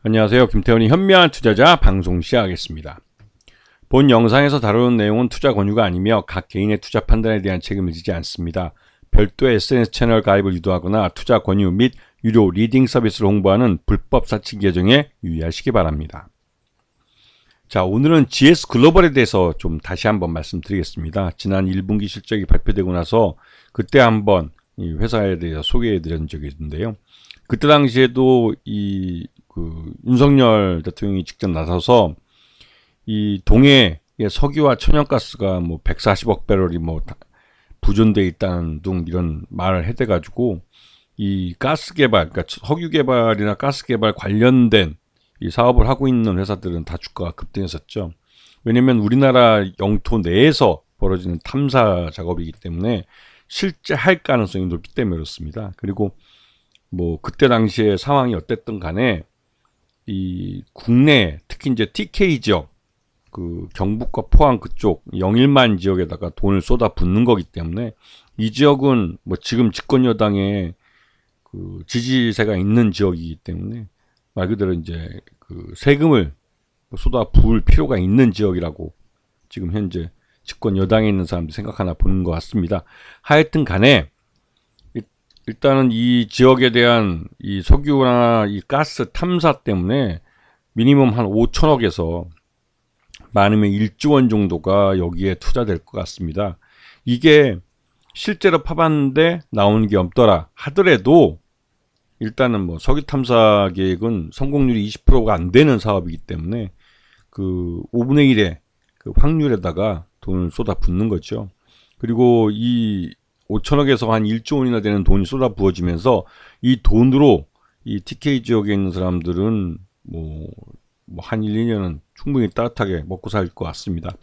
안녕하세요. 김태훈의 현명한 투자자 방송 시작하겠습니다. 본 영상에서 다루는 내용은 투자 권유가 아니며 각 개인의 투자 판단에 대한 책임을 지지 않습니다. 별도의 SNS 채널 가입을 유도하거나 투자 권유 및 유료 리딩 서비스를 홍보하는 불법 사칭 계정에 유의하시기 바랍니다. 자, 오늘은 GS 글로벌에 대해서 좀 다시 한번 말씀드리겠습니다. 지난 1분기 실적이 발표되고 나서 그때 한번 이 회사에 대해서 소개해 드린 적이 있는데요. 그때 당시에도 윤석열 대통령이 직접 나서서 이 동해의 석유와 천연가스가 뭐 140억 배럴이 뭐 부존돼 있다는 등 이런 말을 해대가지고 이 가스 개발, 그러니까 석유 개발이나 가스 개발 관련된 이 사업을 하고 있는 회사들은 다 주가가 급등했었죠. 왜냐면 우리나라 영토 내에서 벌어지는 탐사 작업이기 때문에 실제 할 가능성이 높기 때문에 그렇습니다. 그리고 뭐 그때 당시에 상황이 어땠든 간에 이 국내 특히 이제 TK 지역 그 경북과 포항 그쪽 영일만 지역에다가 돈을 쏟아 붓는 거기 때문에 이 지역은 뭐 지금 집권 여당의 그 지지세가 있는 지역이기 때문에 말 그대로 이제 그 세금을 쏟아 부을 필요가 있는 지역이라고 지금 현재 집권 여당에 있는 사람들이 생각하나 보는 것 같습니다. 하여튼 간에 일단은 이 지역에 대한 이 석유나 이 가스 탐사 때문에 미니멈 한 5천억에서 많으면 1조 원 정도가 여기에 투자될 것 같습니다. 이게 실제로 파봤는데 나오는 게 없더라 하더라도 일단은 뭐 석유 탐사 계획은 성공률이 20%가 안 되는 사업이기 때문에 그 5분의 1의 그 확률에다가 돈을 쏟아 붓는 거죠. 그리고 이 5천억에서 한 1조 원이나 되는 돈이 쏟아 부어지면서 이 돈으로 이 TK 지역에 있는 사람들은 뭐 한 1, 2년은 충분히 따뜻하게 먹고 살 것 같습니다.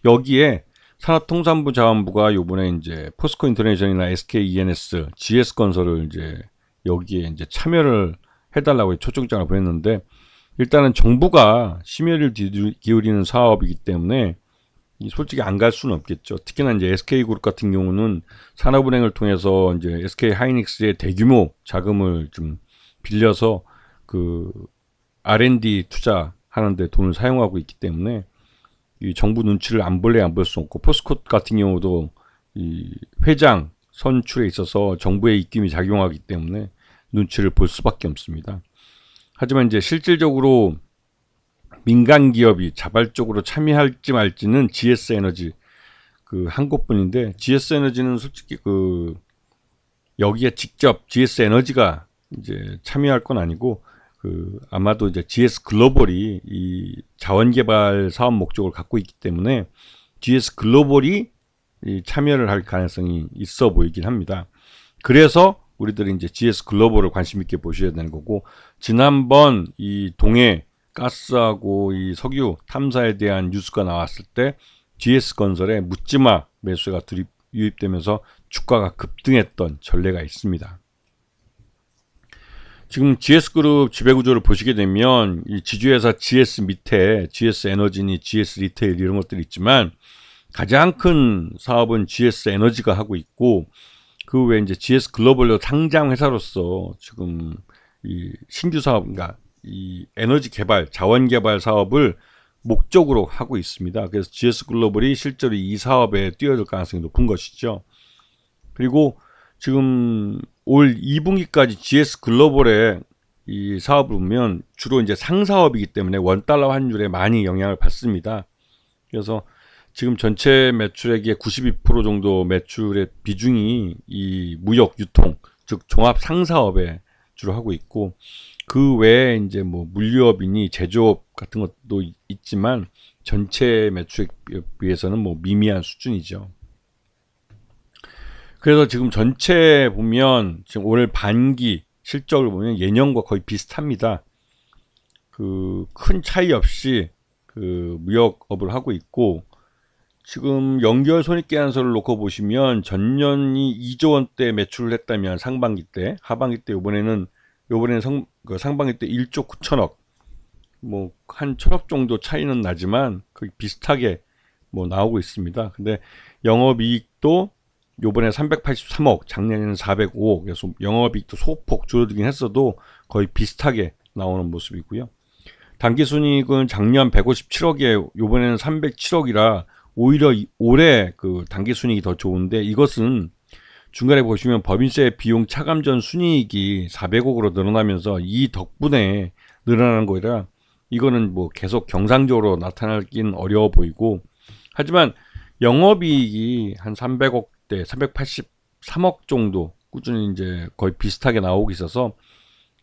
여기에 산업통상부 자원부가 요번에 이제 포스코 인터내셔널이나 SK E&S, GS 건설을 이제 여기에 이제 참여를 해달라고 초청장을 보냈는데 일단은 정부가 심혈을 기울이는 사업이기 때문에 솔직히 안 갈 수는 없겠죠. 특히나 이제 SK그룹 같은 경우는 산업은행을 통해서 이제 SK 하이닉스의 대규모 자금을 좀 빌려서 그 R&D 투자하는데 돈을 사용하고 있기 때문에 이 정부 눈치를 안 볼래 안 볼 수 없고 포스코 같은 경우도 이 회장 선출에 있어서 정부의 입김이 작용하기 때문에 눈치를 볼 수밖에 없습니다. 하지만 이제 실질적으로 민간 기업이 자발적으로 참여할지 말지는 GS 에너지 그 한 곳뿐인데 GS 에너지는 솔직히 그 여기에 직접 GS 에너지가 이제 참여할 건 아니고 그 아마도 이제 GS 글로벌이 이 자원 개발 사업 목적을 갖고 있기 때문에 GS 글로벌이 이 참여를 할 가능성이 있어 보이긴 합니다. 그래서 우리들이 이제 GS 글로벌을 관심 있게 보셔야 되는 거고 지난번 이 동해 가스하고 이 석유 탐사에 대한 뉴스가 나왔을 때 GS 건설에 묻지마 매수가 유입되면서 주가가 급등했던 전례가 있습니다. 지금 GS그룹 지배구조를 보시게 되면 이 지주회사 GS 밑에 GS 에너지니 GS 리테일 이런 것들이 있지만 가장 큰 사업은 GS 에너지가 하고 있고 그 외에 이제 GS 글로벌로 상장 회사로서 지금 이 신규 사업, 그러니까 이 에너지 개발, 자원 개발 사업을 목적으로 하고 있습니다. 그래서 GS 글로벌이 실제로 이 사업에 뛰어들 가능성이 높은 것이죠. 그리고 지금 올 2분기까지 GS 글로벌의 이 사업을 보면 주로 이제 상사업이기 때문에 원달러 환율에 많이 영향을 받습니다. 그래서 지금 전체 매출액의 92% 정도 매출의 비중이 이 무역 유통, 즉 종합 상사업에 주로 하고 있고 그 외에 이제 뭐 물류업이니 제조업 같은 것도 있지만 전체 매출에 비해서는 뭐 미미한 수준이죠. 그래서 지금 전체 보면 지금 올 반기 실적을 보면 예년과 거의 비슷합니다. 그 큰 차이 없이 그 무역업을 하고 있고 지금 연결 손익계산서를 놓고 보시면 전년이 2조 원대 매출을 했다면 상반기 때, 하반기 때 요번에는 상반기 때 1조 9천억 뭐 한 1천억 정도 차이는 나지만 거의 비슷하게 뭐 나오고 있습니다. 근데 영업이익도 요번에 383억, 작년에는 405억, 그래서 영업이익도 소폭 줄어들긴 했어도 거의 비슷하게 나오는 모습이고요. 당기순이익은 작년 157억에 요번에는 307억이라 오히려 올해 그 당기순이익이 더 좋은데, 이것은 중간에 보시면 법인세 비용 차감 전 순이익이 400억으로 늘어나면서 이 덕분에 늘어나는 거라, 이거는 뭐 계속 경상적으로 나타나긴 어려워 보이고, 하지만 영업이익이 한 300억대, 383억 정도 꾸준히 이제 거의 비슷하게 나오고 있어서,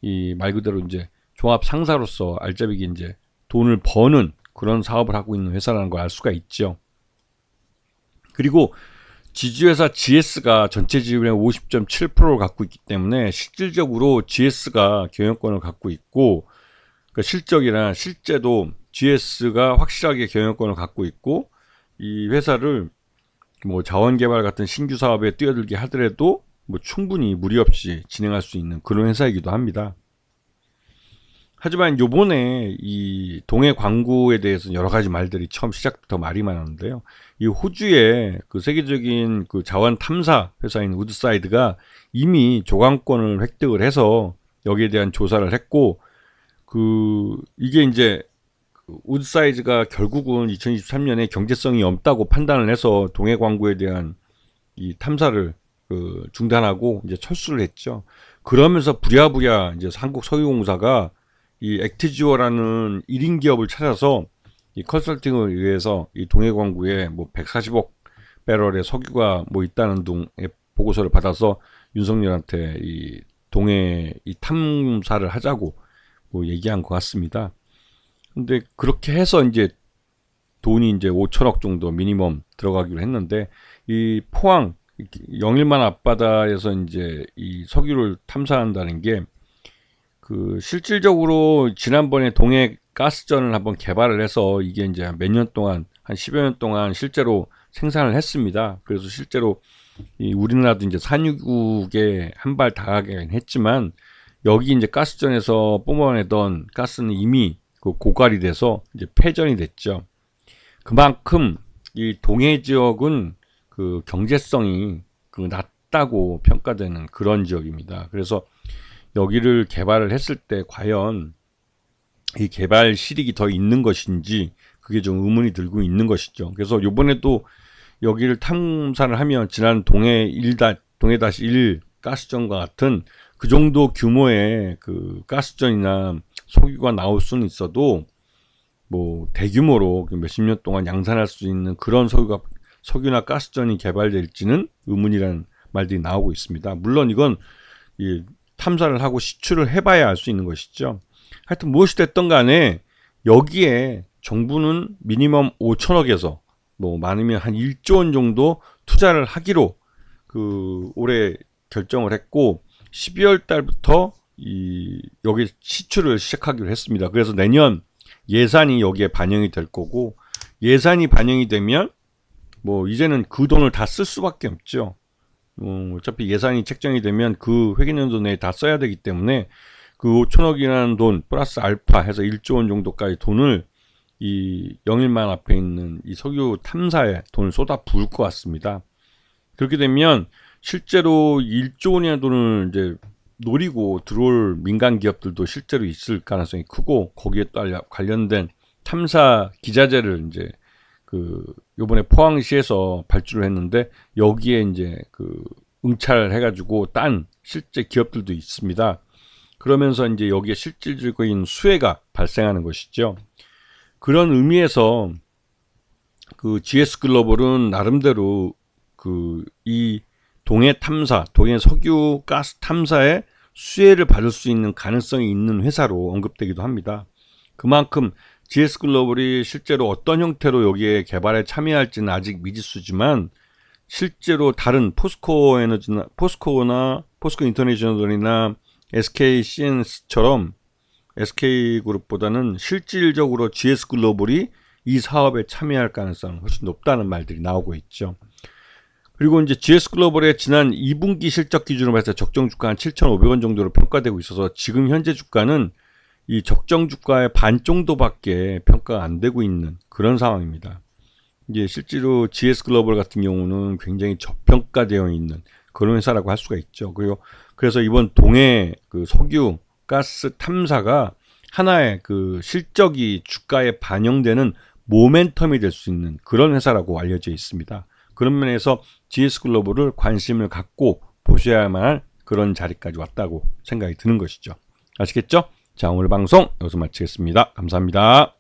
이 말 그대로 이제 종합 상사로서 알짜배기 이제 돈을 버는 그런 사업을 하고 있는 회사라는 걸 알 수가 있죠. 그리고 지주회사 GS가 전체 지분의 50.7%를 갖고 있기 때문에 실질적으로 GS가 경영권을 갖고 있고, 그러니까 실적이나 실제도 GS가 확실하게 경영권을 갖고 있고, 이 회사를 뭐 자원개발 같은 신규 사업에 뛰어들게 하더라도 뭐 충분히 무리 없이 진행할 수 있는 그런 회사이기도 합니다. 하지만 요번에 이 동해 광구에 대해서 여러 가지 말들이 처음 시작부터 말이 많았는데요. 이 호주의 그 세계적인 그 자원 탐사 회사인 우드사이드가 이미 조강권을 획득을 해서 여기에 대한 조사를 했고, 그 이게 이제 우드사이드가 결국은 2023년에 경제성이 없다고 판단을 해서 동해 광구에 대한 이 탐사를 그 중단하고 이제 철수를 했죠. 그러면서 부랴부랴 이제 한국 석유공사가 이 액티지오라는 1인 기업을 찾아서 이 컨설팅을 위해서 이 동해 광구에 뭐 140억 배럴의 석유가 뭐 있다는 등의 보고서를 받아서 윤석열한테 이 동해 이 탐사를 하자고 뭐 얘기한 것 같습니다. 근데 그렇게 해서 이제 돈이 이제 5천억 정도 미니멈 들어가기로 했는데, 이 포항 영일만 앞바다에서 이제 이 석유를 탐사한다는 게 그 실질적으로 지난번에 동해 가스전을 한번 개발을 해서 이게 이제 몇 년 동안 한 10여 년 동안 실제로 생산을 했습니다. 그래서 실제로 이 우리나라도 이제 산유국에 한 발 다가가긴 했지만, 여기 이제 가스전에서 뿜어내던 가스는 이미 그 고갈이 돼서 이제 폐전이 됐죠. 그만큼 이 동해 지역은 그 경제성이 그 낮다고 평가되는 그런 지역입니다. 그래서 여기를 개발을 했을 때 과연 이 개발 실익이 더 있는 것인지 그게 좀 의문이 들고 있는 것이죠. 그래서 요번에도 여기를 탐사를 하면 지난 동해-1 가스전과 같은 그 정도 규모의 그 가스전이나 석유가 나올 수는 있어도 뭐 대규모로 몇십 년 동안 양산할 수 있는 그런 석유나 가스전이 개발될지는 의문이라는 말들이 나오고 있습니다. 물론 이건 이 탐사를 하고 시추를 해봐야 알 수 있는 것이죠. 하여튼 무엇이 됐든 간에 여기에 정부는 미니멈 5천억에서 뭐 많으면 한 1조 원 정도 투자를 하기로 그 올해 결정을 했고, 12월 달부터 여기 시추를 시작하기로 했습니다. 그래서 내년 예산이 여기에 반영이 될 거고, 예산이 반영이 되면 뭐 이제는 그 돈을 다 쓸 수밖에 없죠. 어차피 예산이 책정이 되면 그 회계연도 내에 다 써야 되기 때문에 그 5천억이라는 돈 플러스 알파 해서 1조 원 정도까지 돈을 이 영일만 앞에 있는 이 석유 탐사에 돈을 쏟아 부을 것 같습니다. 그렇게 되면 실제로 1조 원이라는 돈을 이제 노리고 들어올 민간 기업들도 실제로 있을 가능성이 크고, 거기에 또 관련된 탐사 기자재를 이제 그 요번에 포항시에서 발주를 했는데, 여기에 이제 그 응찰을 해가지고 딴 실제 기업들도 있습니다. 그러면서 이제 여기에 실질적인 수혜가 발생하는 것이죠. 그런 의미에서 그 GS 글로벌은 나름대로 그 이 동해 탐사, 동해 석유 가스 탐사에 수혜를 받을 수 있는 가능성이 있는 회사로 언급되기도 합니다. 그만큼 GS 글로벌이 실제로 어떤 형태로 여기에 개발에 참여할지는 아직 미지수지만, 실제로 다른 포스코 에너지나 포스코 인터내셔널이나 SK CNS처럼 SK그룹보다는 실질적으로 GS 글로벌이 이 사업에 참여할 가능성은 훨씬 높다는 말들이 나오고 있죠. 그리고 이제 GS 글로벌의 지난 2분기 실적 기준으로 해서 적정 주가 한 7,500원 정도로 평가되고 있어서, 지금 현재 주가는 이 적정 주가의 반 정도밖에 평가가 안 되고 있는 그런 상황입니다. 이제 실제로 GS 글로벌 같은 경우는 굉장히 저평가되어 있는 그런 회사라고 할 수가 있죠. 그리고 그래서 이번 동해 그 석유 가스 탐사가 하나의 그 실적이 주가에 반영되는 모멘텀이 될 수 있는 그런 회사라고 알려져 있습니다. 그런 면에서 GS글로벌을 관심을 갖고 보셔야만 할 그런 자리까지 왔다고 생각이 드는 것이죠. 아시겠죠? 자, 오늘 방송 여기서 마치겠습니다. 감사합니다.